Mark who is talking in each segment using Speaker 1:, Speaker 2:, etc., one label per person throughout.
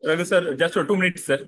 Speaker 1: Ravi sir, just for 2 minutes, sir.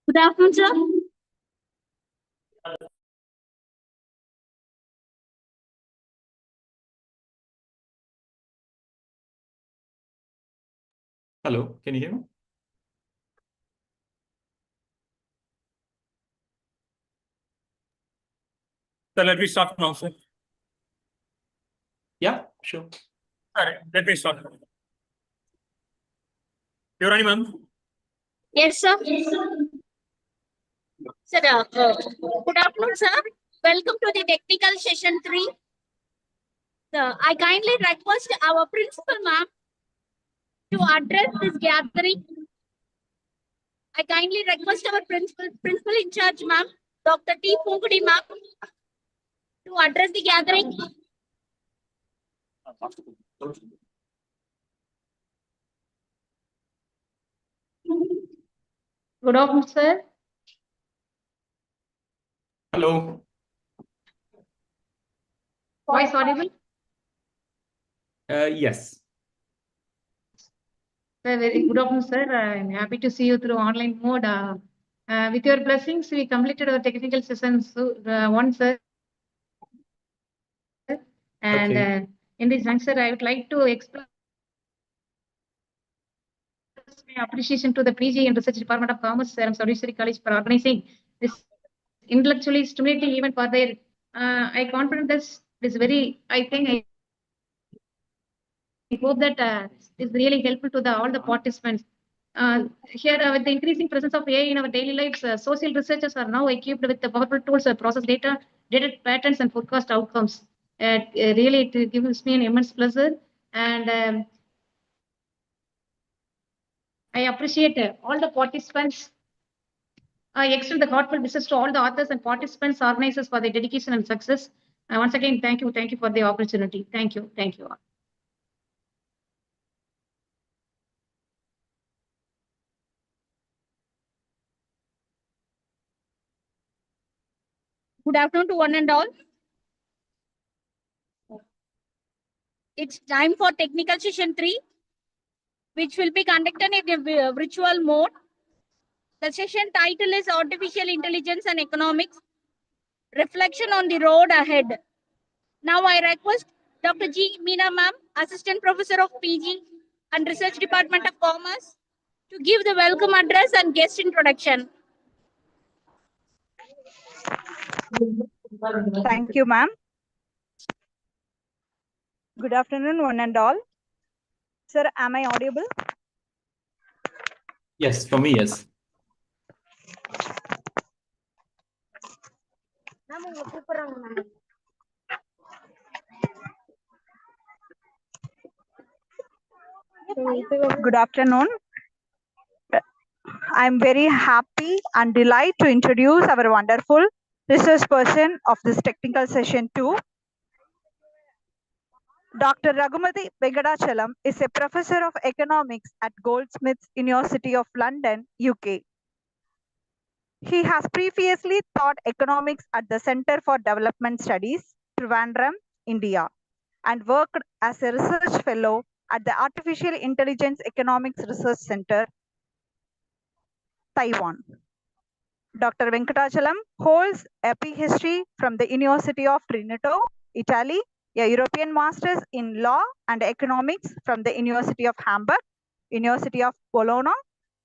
Speaker 2: Good afternoon, sir.
Speaker 1: Hello, can you hear me? Sir, let me start now, sir.
Speaker 3: Yeah, sure.
Speaker 1: All right, let me start. Yorani, ma'am.
Speaker 2: Yes, sir. Sir, good afternoon, sir. Welcome to the technical session 3. Sir, I kindly request our principal, ma'am, to address this gathering. I kindly request our principal in charge, ma'am, Dr. T. Pungudi, ma'am, to address the gathering.
Speaker 4: Good afternoon, sir.
Speaker 1: Hello.
Speaker 4: Voice audible?
Speaker 1: Yes.
Speaker 4: Sir, very good afternoon, sir. I'm happy to see you through online mode. With your blessings, we completed our technical sessions one, sir. And
Speaker 1: Okay.
Speaker 4: in this juncture, I would like to express my appreciation to the PG and Research Department of Commerce, Sowdeswari College, for organizing this intellectually stimulating event for their. I confident this is very. I hope that is really helpful to all the participants. Here, with the increasing presence of AI in our daily lives, social researchers are now equipped with the powerful tools to process data, detect patterns, and forecast outcomes. Really, it gives me an immense pleasure, and I appreciate all the participants. I extend the heartfelt wishes to all the authors and participants, organizers for their dedication and success. Once again, thank you for the opportunity. Thank you all.
Speaker 2: Good afternoon to one and all. It's time for technical session 3, which will be conducted in a virtual mode. The session title is Artificial Intelligence and Economics, Reflection on the Road Ahead. Now I request Dr. G. Meena ma'am, Assistant Professor of PG and Research Department of Commerce, to give the welcome address and guest introduction.
Speaker 5: Thank you, ma'am. Good afternoon, one and all. Sir, am I audible?
Speaker 3: Yes, for me, yes.
Speaker 5: Good afternoon. I'm very happy and delighted to introduce our wonderful research person of this technical session 2. Dr. Raghumati Venkatachalam is a professor of economics at Goldsmiths University of London, UK. He has previously taught economics at the Center for Development Studies, Trivandrum, India, and worked as a research fellow at the Artificial Intelligence Economics Research Center, Taiwan. Dr. Venkatachalam holds a PhD from the University of Trento, Italy, a European Masters in Law and Economics from the University of Hamburg, University of Bologna,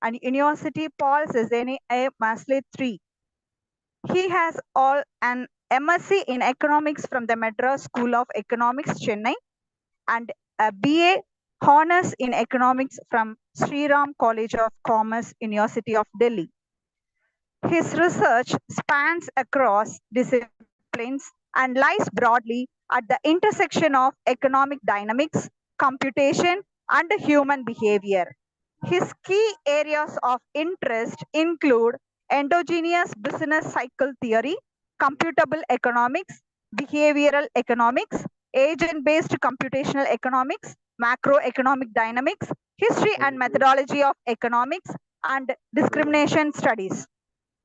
Speaker 5: and University Paul Cézanne a Maastricht III. He has an MSc in Economics from the Madras School of Economics, Chennai, and a BA Honours in Economics from Sri Ram College of Commerce, University of Delhi. His research spans across disciplines and lies broadly at the intersection of economic dynamics, computation, and human behavior. His key areas of interest include endogenous business cycle theory, computable economics, behavioral economics, agent-based computational economics, macroeconomic dynamics, history and methodology of economics, and discrimination studies.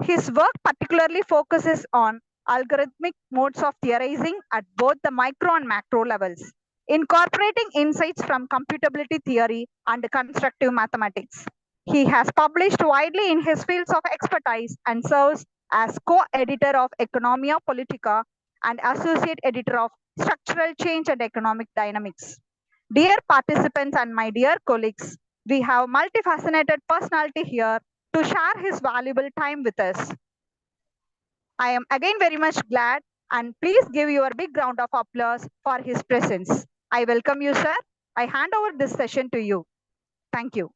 Speaker 5: His work particularly focuses on algorithmic modes of theorizing at both the micro and macro levels, incorporating insights from computability theory and constructive mathematics. He has published widely in his fields of expertise and serves as co-editor of Economia Politica and associate editor of Structural Change and Economic Dynamics. Dear participants and my dear colleagues, we have multifaceted personality here to share his valuable time with us. I am again very much glad, and please give your big round of applause for his presence. I welcome you, sir. I hand over this session to you. Thank you.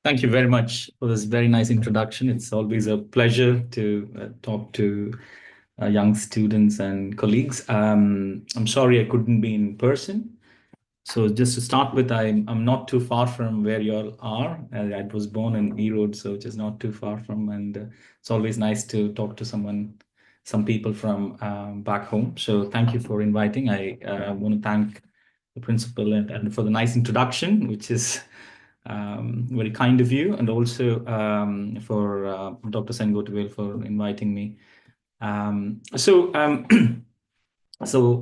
Speaker 3: Thank you very much for this very nice introduction. It's always a pleasure to talk to young students and colleagues. I'm sorry I couldn't be in person. So just to start with, I'm not too far from where you all are. I was born in Erode, so which is not too far from, and it's always nice to talk to some people from back home. So thank you for inviting. I want to thank the principal and for the nice introduction, which is very kind of you, and also for Dr. Sengotiwale for inviting me. So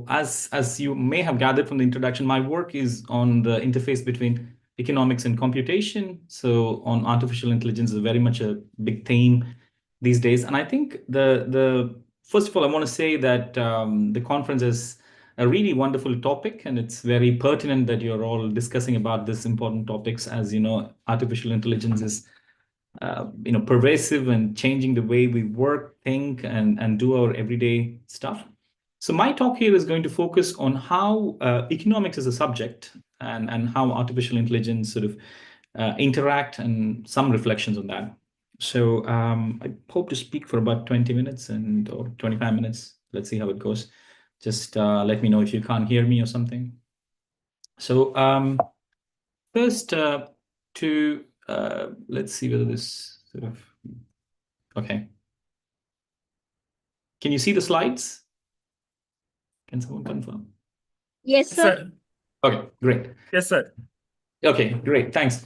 Speaker 3: as you may have gathered from the introduction, my work is on the interface between economics and computation. So on artificial intelligence is very much a big theme these days. And I think the first of all, I want to say that the conference is a really wonderful topic, and it's very pertinent that you're all discussing about this important topics. As you know, artificial intelligence is pervasive and changing the way we work, think, and do our everyday stuff. So my talk here is going to focus on how economics is a subject and how artificial intelligence sort of interact, and some reflections on that. So I hope to speak for about 20 minutes or 25 minutes. Let's see how it goes. Just let me know if you can't hear me or something. So first let's see whether this sort of, okay. Can you see the slides? Can someone confirm?
Speaker 2: Yes, sir.
Speaker 3: Okay, great.
Speaker 1: Yes, sir.
Speaker 3: Okay, great. Thanks.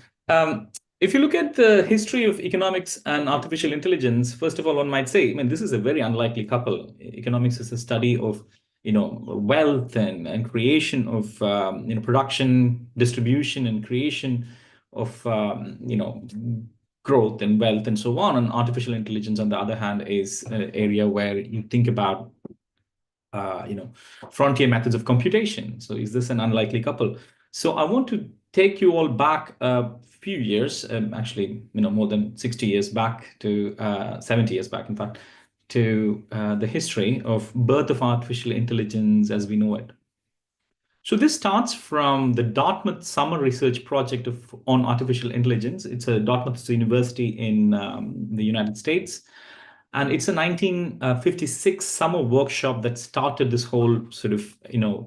Speaker 3: If you look at the history of economics and artificial intelligence, first of all, one might say, I mean, this is a very unlikely couple. Economics is a study of, wealth and creation of, production, distribution, and creation of, growth and wealth and so on. And artificial intelligence, on the other hand, is an area where you think about frontier methods of computation. So is this an unlikely couple? So I want to take you all back a few years, actually, more than 60 years back to 70 years back, in fact, to the history of birth of artificial intelligence as we know it. So this starts from the Dartmouth Summer Research Project on Artificial Intelligence. It's a Dartmouth University in the United States. And it's a 1956 summer workshop that started this whole sort of,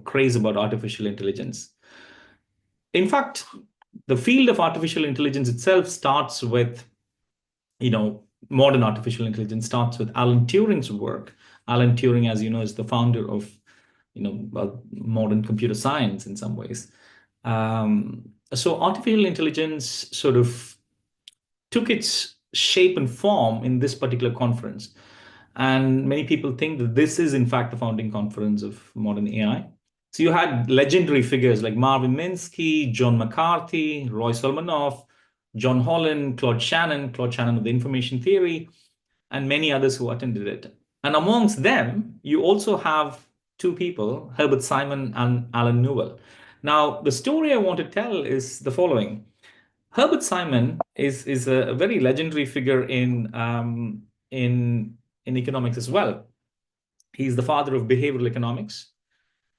Speaker 3: craze about artificial intelligence. In fact, the field of artificial intelligence itself starts with, modern artificial intelligence starts with Alan Turing's work. Alan Turing, as you know, is the founder of, modern computer science in some ways. So artificial intelligence sort of took its shape and form in this particular conference. And many people think that this is, in fact, the founding conference of modern AI. So you had legendary figures like Marvin Minsky, John McCarthy, Roy Solomonoff, John Holland, Claude Shannon of the information theory, and many others who attended it. And amongst them, you also have two people, Herbert Simon and Alan Newell. Now, the story I want to tell is the following. Herbert Simon is a very legendary figure in economics as well. He's the father of behavioral economics,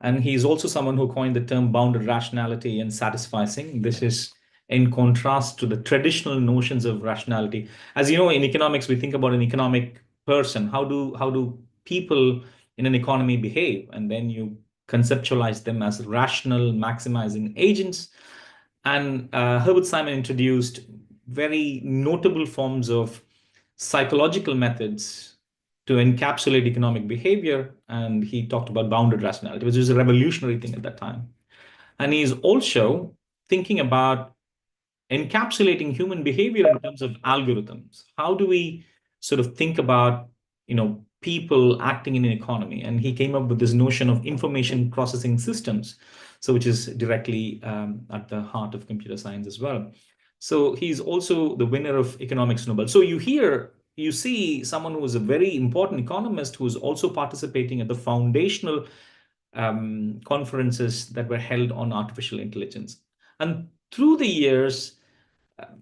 Speaker 3: and he's also someone who coined the term bounded rationality and satisficing. This is in contrast to the traditional notions of rationality. As you know, in economics, we think about an economic person. How do people in an economy behave? And then you conceptualize them as rational, maximizing agents. And Herbert Simon introduced very notable forms of psychological methods to encapsulate economic behavior. And he talked about bounded rationality, which was a revolutionary thing at that time. And he's also thinking about encapsulating human behavior in terms of algorithms. How do we sort of think about, people acting in an economy? And he came up with this notion of information processing systems, so which is directly at the heart of computer science as well. So he's also the winner of economics Nobel. So you see someone who is a very important economist who is also participating at the foundational conferences that were held on artificial intelligence. And through the years,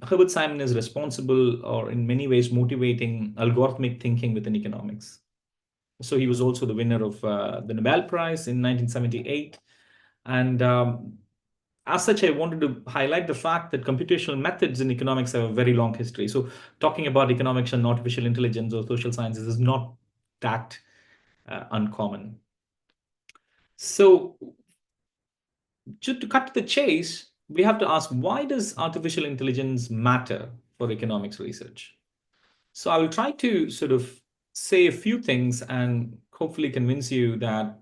Speaker 3: Herbert Simon is responsible, or in many ways motivating, algorithmic thinking within economics. So he was also the winner of the Nobel Prize in 1978. And as such, I wanted to highlight the fact that computational methods in economics have a very long history. So talking about economics and artificial intelligence or social sciences is not that uncommon. So to cut to the chase, we have to ask, why does artificial intelligence matter for economics research? So I will try to sort of say a few things and hopefully convince you that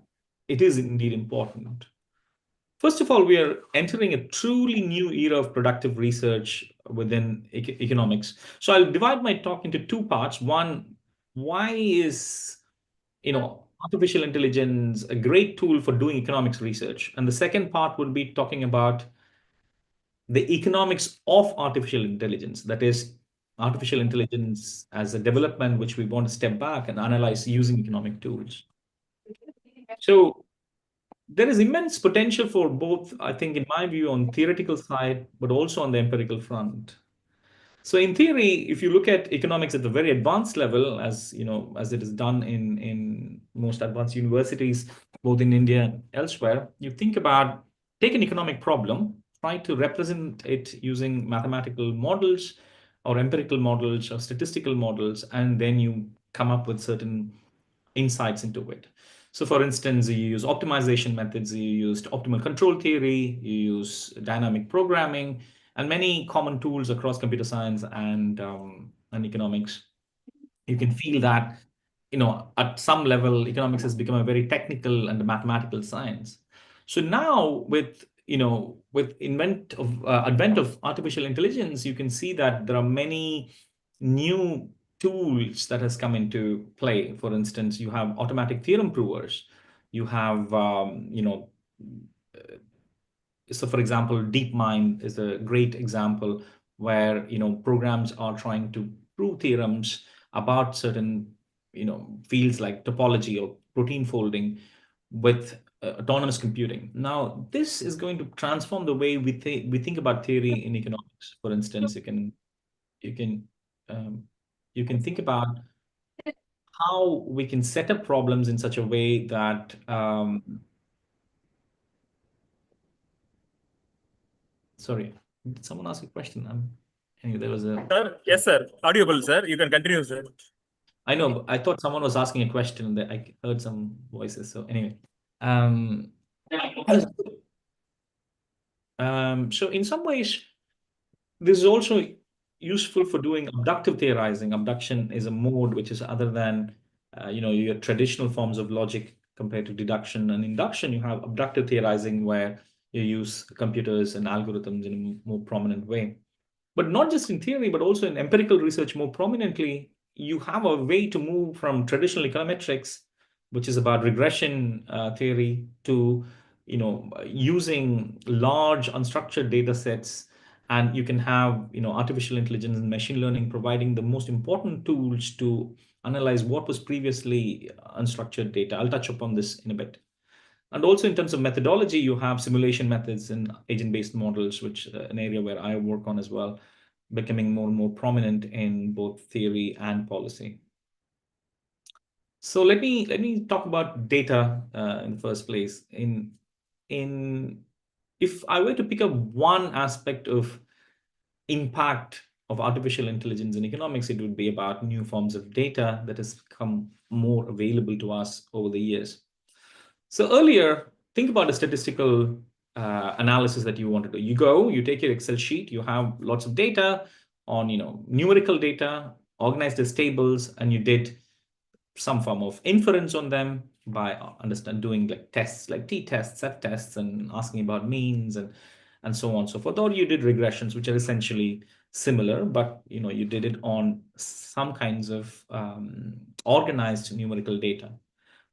Speaker 3: it is indeed important. First of all, we are entering a truly new era of productive research within economics. So I'll divide my talk into two parts. One, why is artificial intelligence a great tool for doing economics research? And the second part would be talking about the economics of artificial intelligence. That is, artificial intelligence as a development which we want to step back and analyze using economic tools. So there is immense potential for both, I think, in my view, on theoretical side, but also on the empirical front. So in theory, if you look at economics at the very advanced level, as as it is done in most advanced universities, both in India and elsewhere, you think about, take an economic problem, try to represent it using mathematical models or empirical models or statistical models, and then you come up with certain insights into it. So for instance, you use optimization methods, you used optimal control theory, you use dynamic programming, and many common tools across computer science and economics. You can feel that, at some level, economics has become a very technical and mathematical science. So now with advent of artificial intelligence, you can see that there are many new tools that has come into play. For instance, you have automatic theorem provers. You have, so for example, DeepMind is a great example where, programs are trying to prove theorems about certain, fields like topology or protein folding with autonomous computing. Now, this is going to transform the way we think about theory in economics. For instance, you can think about how we can set up problems in such a way that sorry, did someone ask a question? Anyway, there was a
Speaker 1: Sir, yes, sir. Audible, sir. You can continue, sir.
Speaker 3: I know, I thought someone was asking a question that I heard some voices. So anyway, so in some ways, this is also useful for doing abductive theorizing. Abduction is a mode which is other than your traditional forms of logic compared to deduction and induction. You have abductive theorizing where you use computers and algorithms in a more prominent way. But not just in theory, but also in empirical research more prominently, you have a way to move from traditional econometrics, which is about regression theory, to using large unstructured data sets. And you can have artificial intelligence and machine learning providing the most important tools to analyze what was previously unstructured data. I'll touch upon this in a bit. And also in terms of methodology, you have simulation methods and agent-based models, which an area where I work on as well, becoming more and more prominent in both theory and policy. So let me talk about data in the first place. If I were to pick up one aspect of impact of artificial intelligence in economics, it would be about new forms of data that has become more available to us over the years. So earlier, think about a statistical analysis that you want to do. You take your Excel sheet, you have lots of data on numerical data organized as tables, and you did some form of inference on them by doing like tests like t-tests, f-tests, and asking about means and so on and so forth. Or you did regressions, which are essentially similar, but you did it on some kinds of organized numerical data.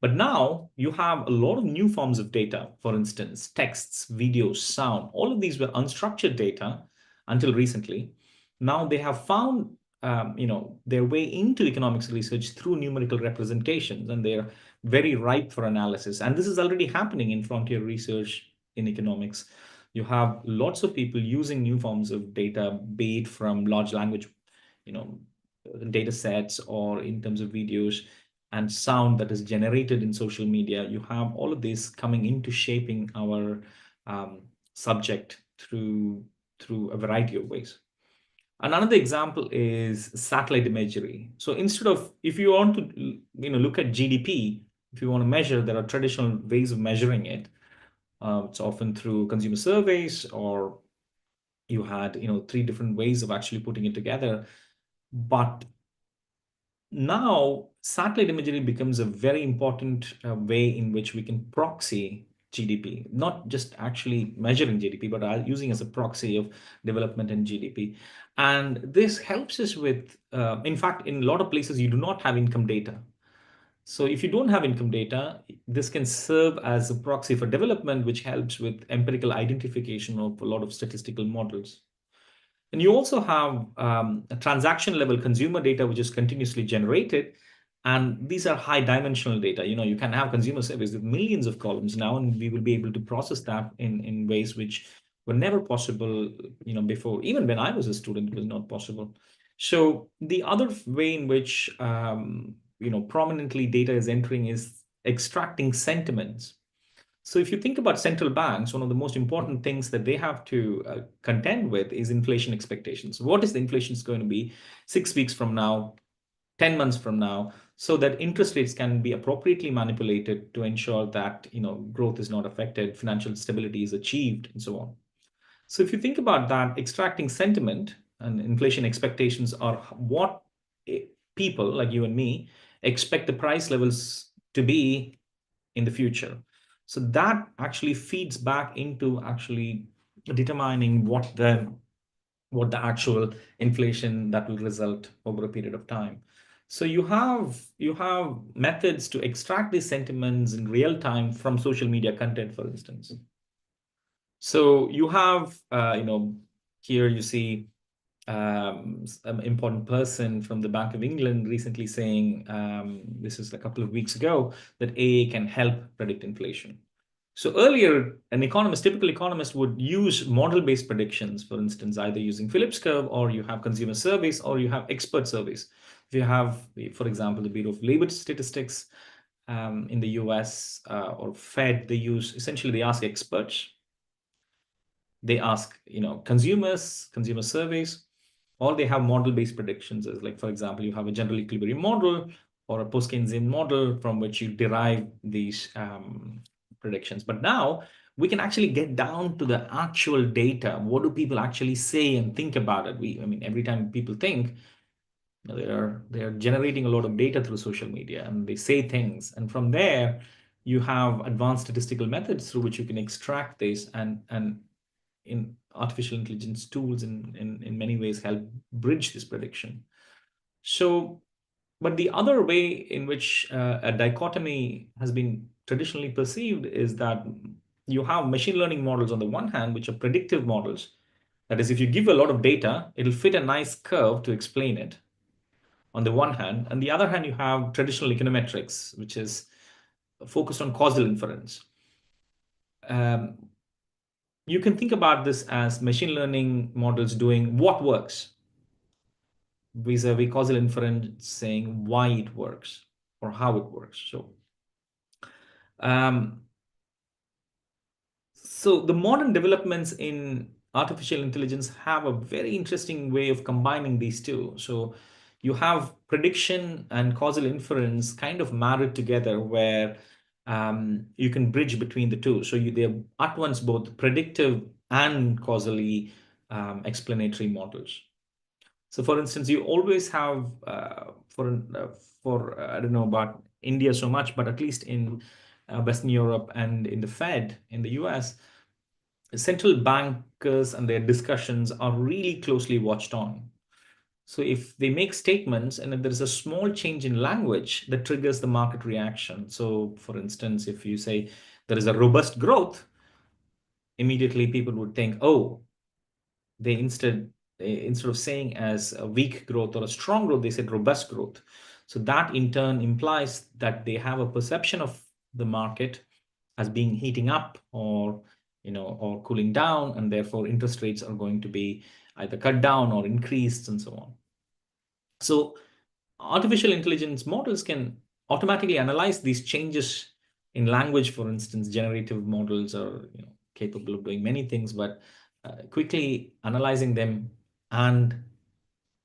Speaker 3: But now you have a lot of new forms of data, for instance, texts, videos, sound. All of these were unstructured data until recently. Now they have found their way into economics research through numerical representations, and they're very ripe for analysis. And this is already happening in frontier research in economics. You have lots of people using new forms of data, be it from large language data sets or in terms of videos and sound that is generated in social media. You have all of this coming into shaping our subject through a variety of ways. And another example is satellite imagery. So instead of, if you want to look at GDP, if you want to measure, there are traditional ways of measuring it. It's often through consumer surveys, or you had 3 different ways of actually putting it together. But now satellite imagery becomes a very important way in which we can proxy GDP, not just actually measuring GDP, but using as a proxy of development in GDP. And this helps us with, in fact, in a lot of places, you do not have income data. So if you don't have income data, this can serve as a proxy for development, which helps with empirical identification of a lot of statistical models. And you also have a transaction level consumer data, which is continuously generated. And these are high dimensional data. You can have consumer surveys with millions of columns now, and we will be able to process that in ways which were never possible, before. Even when I was a student, it was not possible. So the other way in which, prominently data is entering is extracting sentiments. So if you think about central banks, one of the most important things that they have to contend with is inflation expectations. What is the inflation going to be 6 weeks from now, 10 months from now, so that interest rates can be appropriately manipulated to ensure that growth is not affected, financial stability is achieved, and so on. So if you think about that, extracting sentiment and inflation expectations are what people like you and me expect the price levels to be in the future. So that actually feeds back into actually determining what the actual inflation that will result over a period of time. So you have methods to extract these sentiments in real time from social media content, for instance. So you have, here you see an important person from the Bank of England recently saying, this is a couple of weeks ago, that AI can help predict inflation. So earlier, typical economist would use model-based predictions, for instance, either using Phillips curve, or you have consumer surveys, or you have expert surveys. If you have, for example, the Bureau of Labor Statistics in the US or Fed, they ask experts. They ask, consumer surveys, or they have model-based predictions, as like, for example, you have a general equilibrium model or a post-Keynesian model from which you derive these predictions. But now we can actually get down to the actual data. What do people actually say and think about it? Every time people think, they are generating a lot of data through social media, and they say things. And from there, you have advanced statistical methods through which you can extract this and artificial intelligence tools in many ways help bridge this prediction. So, but the other way in which a dichotomy has been traditionally perceived is that you have machine learning models on the one hand, which are predictive models. That is, if you give a lot of data, it'll fit a nice curve to explain it on the one hand. On the other hand, you have traditional econometrics, which is focused on causal inference. You can think about this as machine learning models doing what works, vis-a-vis causal inference saying why it works or how it works. So the modern developments in artificial intelligence have a very interesting way of combining these two. So you have prediction and causal inference kind of married together, where you can bridge between the two. So they're at once both predictive and causally explanatory models. So for instance, you always have, I don't know about India so much, but at least in Western Europe and in the Fed in the US, central bankers and their discussions are really closely watched on. So if they make statements and if there's a small change in language, that triggers the market reaction. So for instance, if you say there is a robust growth, immediately people would think, oh, they instead of saying as a weak growth or a strong growth, they said robust growth. So that in turn implies that they have a perception of the market as being heating up or cooling down, and therefore interest rates are going to be either cut down or increased and so on. So artificial intelligence models can automatically analyze these changes in language. For instance, generative models are capable of doing many things, but quickly analyzing them and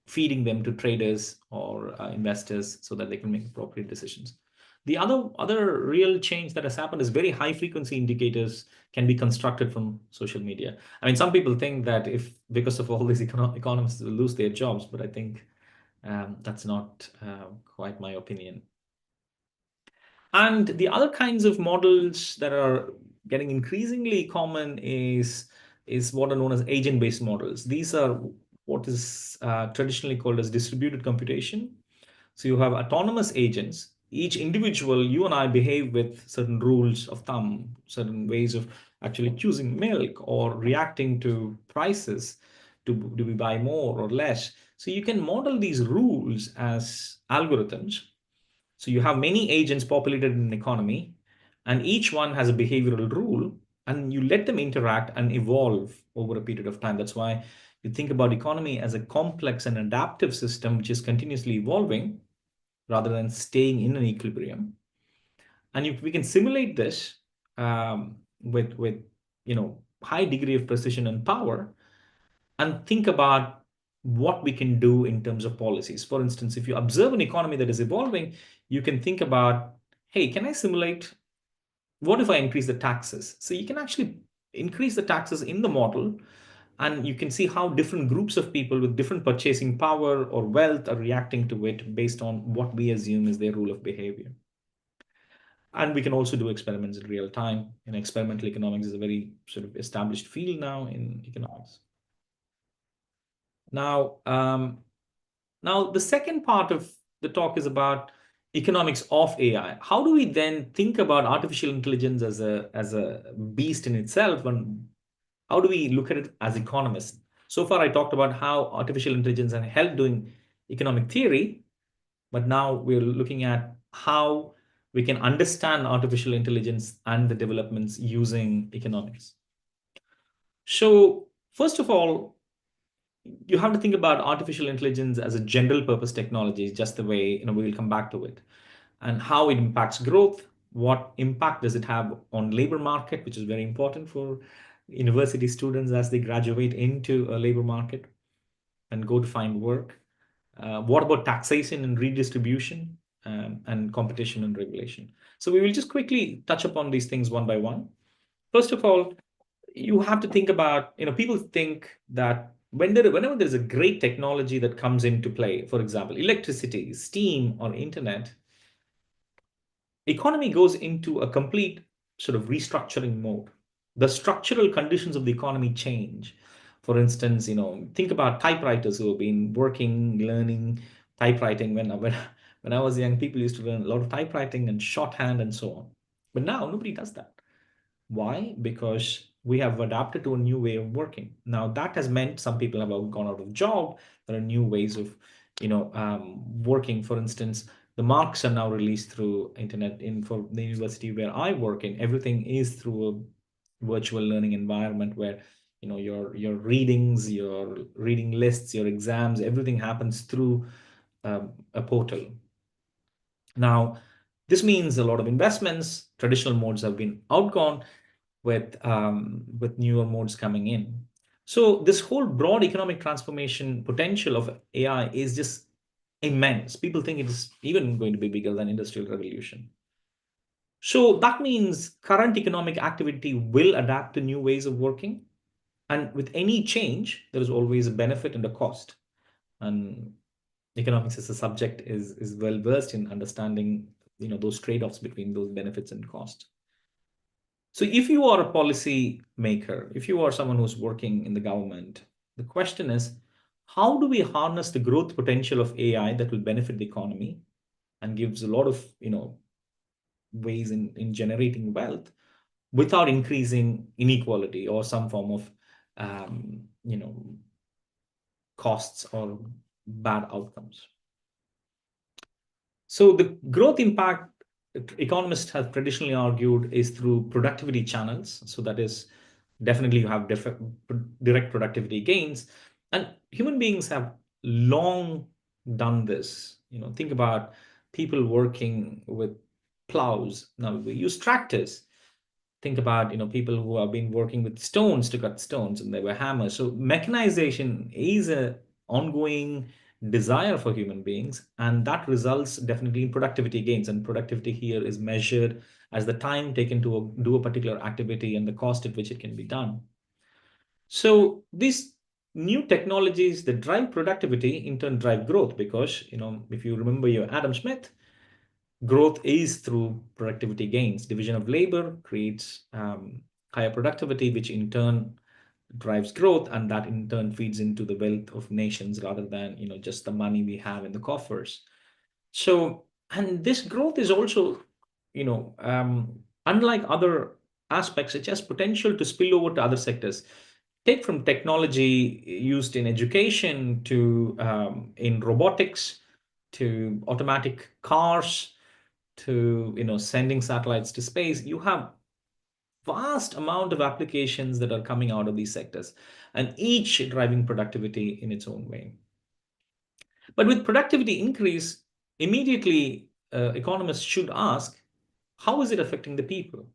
Speaker 3: feeding them to traders or investors so that they can make appropriate decisions. The other real change that has happened is very high frequency indicators can be constructed from social media. I mean, some people think that because of all these economists will lose their jobs, but I think that's not quite my opinion. And the other kinds of models that are getting increasingly common is what are known as agent-based models. These are what is traditionally called as distributed computation. So you have autonomous agents. Each individual, you and I, behave with certain rules of thumb, certain ways of actually choosing milk or reacting to prices. Do we buy more or less? So you can model these rules as algorithms. So you have many agents populated in an economy, and each one has a behavioral rule, and you let them interact and evolve over a period of time. That's why you think about economy as a complex and adaptive system, which is continuously evolving rather than staying in an equilibrium. And we can simulate this with high degree of precision and power, and think about what we can do in terms of policies. For instance, if you observe an economy that is evolving, you can think about, hey, can I simulate, what if I increase the taxes? So you can actually increase the taxes in the model, and you can see how different groups of people with different purchasing power or wealth are reacting to it based on what we assume is their rule of behavior. And we can also do experiments in real time. And experimental economics is a very sort of established field now in economics. Now, the second part of the talk is about economics of AI. How do we then think about artificial intelligence as a beast in itself, and how do we look at it as economists? So far, I talked about how artificial intelligence can help doing economic theory, but now we're looking at how we can understand artificial intelligence and the developments using economics. So first of all, you have to think about artificial intelligence as a general purpose technology, just the way we will come back to it, and how it impacts growth. What impact does it have on labor market, which is very important for university students as they graduate into a labor market and go to find work. What about taxation and redistribution, and competition and regulation? So we will just quickly touch upon these things one by one. First of all, you have to think about, people think that whenever there's a great technology that comes into play, for example, electricity, steam, or internet, economy goes into a complete sort of restructuring mode. The structural conditions of the economy change. For instance, think about typewriters who have been working, learning typewriting. When I was young, people used to learn a lot of typewriting and shorthand and so on. But now nobody does that. Why? Because we have adapted to a new way of working. Now that has meant some people have gone out of job. There are new ways of, working. For instance, the marks are now released through internet. For the university where I work in, everything is through a virtual learning environment where your readings, your reading lists, your exams, everything happens through a portal. Now, this means a lot of investments. Traditional modes have been outgone with newer modes coming in. So this whole broad economic transformation potential of AI is just immense. People think it's even going to be bigger than industrial revolution. So that means current economic activity will adapt to new ways of working. And with any change, there is always a benefit and a cost. And economics as a subject is well versed in understanding those trade-offs between those benefits and costs. So if you are a policy maker, if you are someone who's working in the government, the question is, how do we harness the growth potential of AI that will benefit the economy and gives a lot of ways in generating wealth without increasing inequality or some form of costs or bad outcomes? So the growth impact, economists have traditionally argued, is through productivity channels. So that is, definitely you have direct productivity gains. And human beings have long done this. Think about people working with plows. Now we use tractors. Think about people who have been working with stones to cut stones, and they were hammers. So mechanization is a ongoing desire for human beings, and that results definitely in productivity gains. And productivity here is measured as the time taken to do a particular activity and the cost at which it can be done. So these new technologies that drive productivity in turn drive growth, because if you remember your Adam Smith, growth is through productivity gains. Division of labor creates higher productivity, which in turn drives growth, and that in turn feeds into the wealth of nations rather than just the money we have in the coffers. So, and this growth is also unlike other aspects, it has potential to spill over to other sectors. Take from technology used in education to in robotics to automatic cars to sending satellites to space. You have vast amount of applications that are coming out of these sectors, and each driving productivity in its own way. But with productivity increase, immediately economists should ask, how is it affecting the people?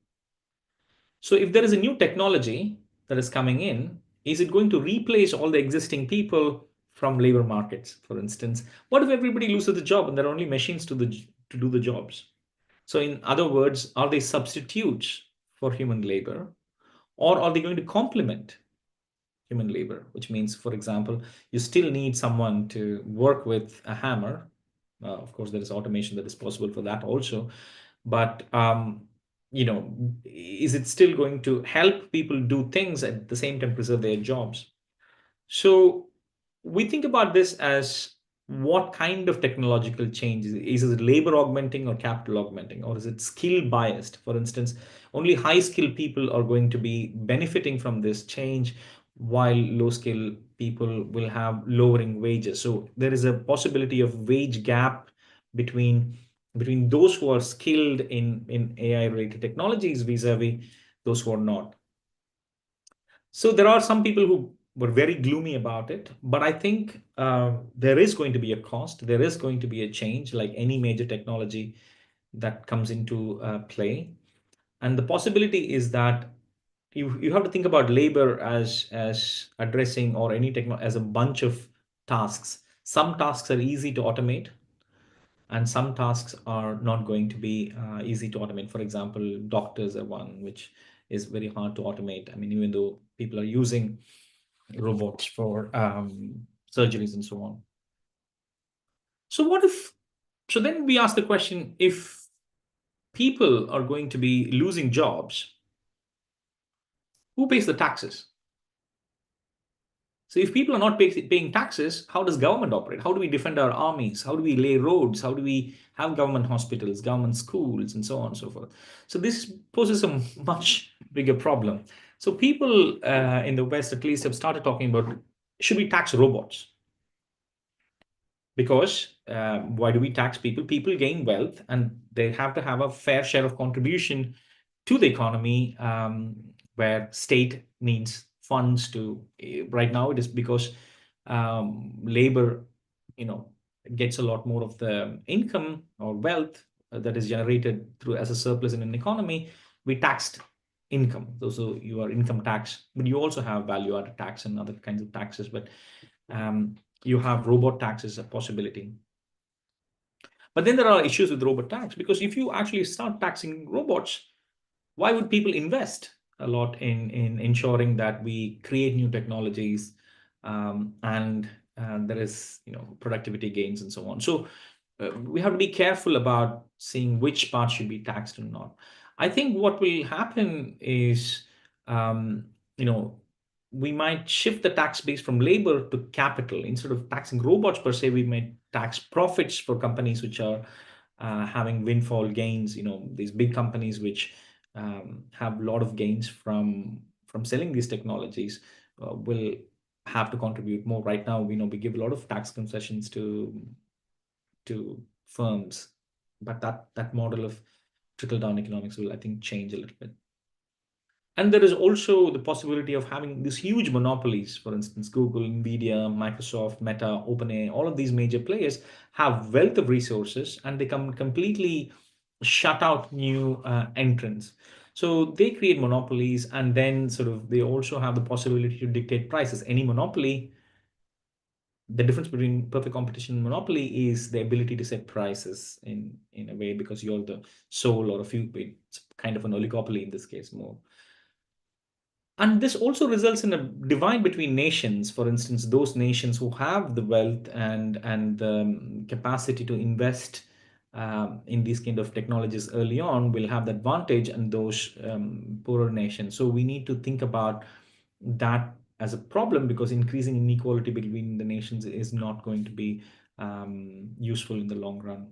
Speaker 3: So if there is a new technology that is coming in, is it going to replace all the existing people from labor markets? For instance, what if everybody loses the job and there are only machines to do the jobs? So in other words, are they substitutes for human labor, or are they going to complement human labor? Which means, for example, you still need someone to work with a hammer. Of course, there is automation that is possible for that also. But, is it still going to help people do things at the same time preserve their jobs? So we think about this as, what kind of technological change is it? Labor augmenting or capital augmenting, or is it skill biased? For instance, only high skilled people are going to be benefiting from this change, while low skilled people will have lowering wages. So there is a possibility of wage gap between those who are skilled in AI related technologies vis-a-vis those who are not. So there are some people who were very gloomy about it, but I think there is going to be a cost. There is going to be a change, like any major technology that comes into play. And the possibility is that you have to think about labor as addressing, or any technology as a bunch of tasks. Some tasks are easy to automate, and some tasks are not going to be easy to automate. For example, doctors are one which is very hard to automate. I mean, even though people are using robots for surgeries and so on. So then we ask the question, if people are going to be losing jobs, who pays the taxes? So if people are not paying taxes, how does government operate? How do we defend our armies? How do we lay roads? How do we have government hospitals, government schools, and so on and so forth? So this poses a much bigger problem. So people in the West, at least, have started talking about, should we tax robots? Because why do we tax people? People gain wealth and they have to have a fair share of contribution to the economy, where state needs funds to. Right now, it is because labor, gets a lot more of the income or wealth that is generated through as a surplus in an economy. We taxed income, so you are income tax, but you also have value added tax and other kinds of taxes. But you have robot tax as a possibility. But then there are issues with robot tax, because if you actually start taxing robots, why would people invest a lot in ensuring that we create new technologies, and there is productivity gains and so on? So we have to be careful about seeing which part should be taxed or not. I think what will happen is, we might shift the tax base from labor to capital. Instead of taxing robots per se, we might tax profits for companies which are having windfall gains. These big companies which have a lot of gains from selling these technologies will have to contribute more. Right now, we give a lot of tax concessions to firms, but that model of trickle-down economics will, I think, change a little bit. And there is also the possibility of having these huge monopolies. For instance, Google, Nvidia, Microsoft, Meta, OpenAI, all of these major players have wealth of resources, and they can completely shut out new entrants. So they create monopolies, and then they also have the possibility to dictate prices. Any monopoly, the difference between perfect competition and monopoly is the ability to set prices in a way, because you're the sole or a few. It's kind of an oligopoly in this case more. And this also results in a divide between nations. For instance, those nations who have the wealth and the capacity to invest in these kind of technologies early on will have the advantage, and those poorer nations. So we need to think about that as a problem, because increasing inequality between the nations is not going to be useful in the long run.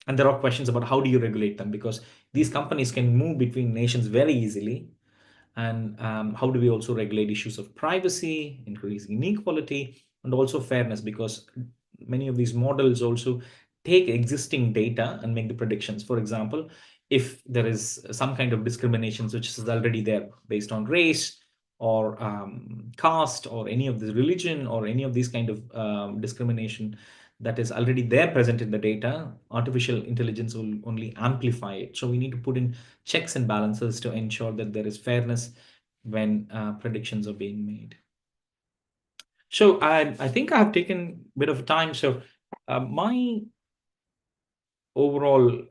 Speaker 3: And there are questions about how do you regulate them, because these companies can move between nations very easily. And how do we also regulate issues of privacy, increasing inequality, and also fairness, because many of these models also take existing data and make the predictions. For example, if there is some kind of discrimination which is already there based on race or caste or any of this religion or any of these kind of discrimination that is already there present in the data, artificial intelligence will only amplify it. So we need to put in checks and balances to ensure that there is fairness when predictions are being made. So I think I have taken a bit of time. So my overall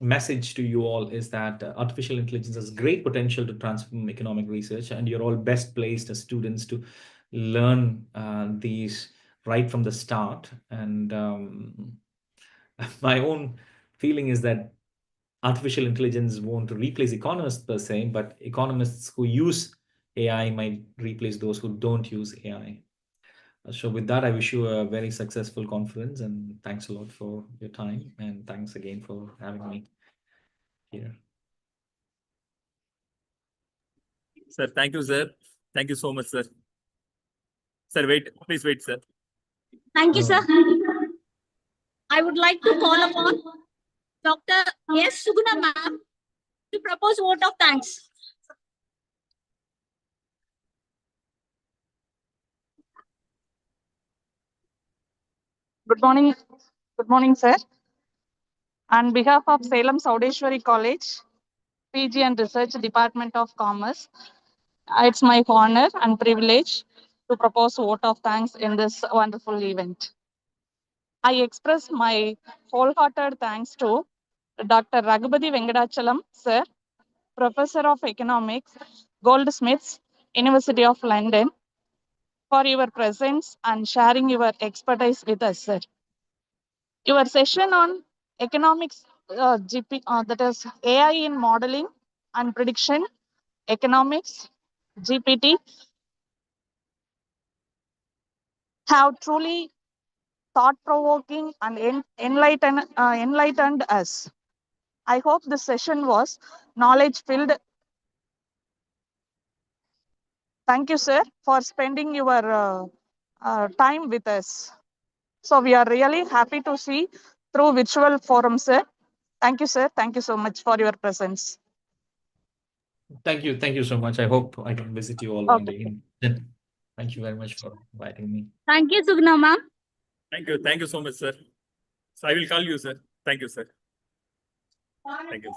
Speaker 3: message to you all is that artificial intelligence has great potential to transform economic research, and you're all best placed as students to learn these right from the start. And my own feeling is that artificial intelligence won't replace economists per se, but economists who use AI might replace those who don't use AI. So with that, I wish you a very successful conference, and thanks a lot for your time, and thanks again for having me here.
Speaker 1: Sir, thank you, sir. Thank you so much, sir. Sir, wait, please wait, sir.
Speaker 2: Thank you, sir. I would like to call upon Dr. S. Suguna ma'am to propose vote of thanks.
Speaker 6: Good morning, sir. On behalf of Salem-636010's College, PG and Research Department of Commerce, it's my honor and privilege to propose vote of thanks in this wonderful event. I express my wholehearted thanks to Dr. Raghupati Venkatachalam, sir, Professor of Economics, Goldsmiths, University of London, for your presence and sharing your expertise with us, sir. Your session on economics, that is AI in modeling and prediction, economics, GPT, have truly thought-provoking and enlightened us. I hope this session was knowledge-filled. Thank you, sir, for spending your time with us. So we are really happy to see through virtual forum, sir. Thank you, sir. Thank you so much for your presence.
Speaker 3: Thank you so much. I hope I can visit you all one
Speaker 6: Okay.
Speaker 3: day. Thank you very much for inviting me.
Speaker 2: Thank you, Sugna ma'am.
Speaker 1: Thank you so much, sir. So I will call you, sir. Thank you, sir. Thank you.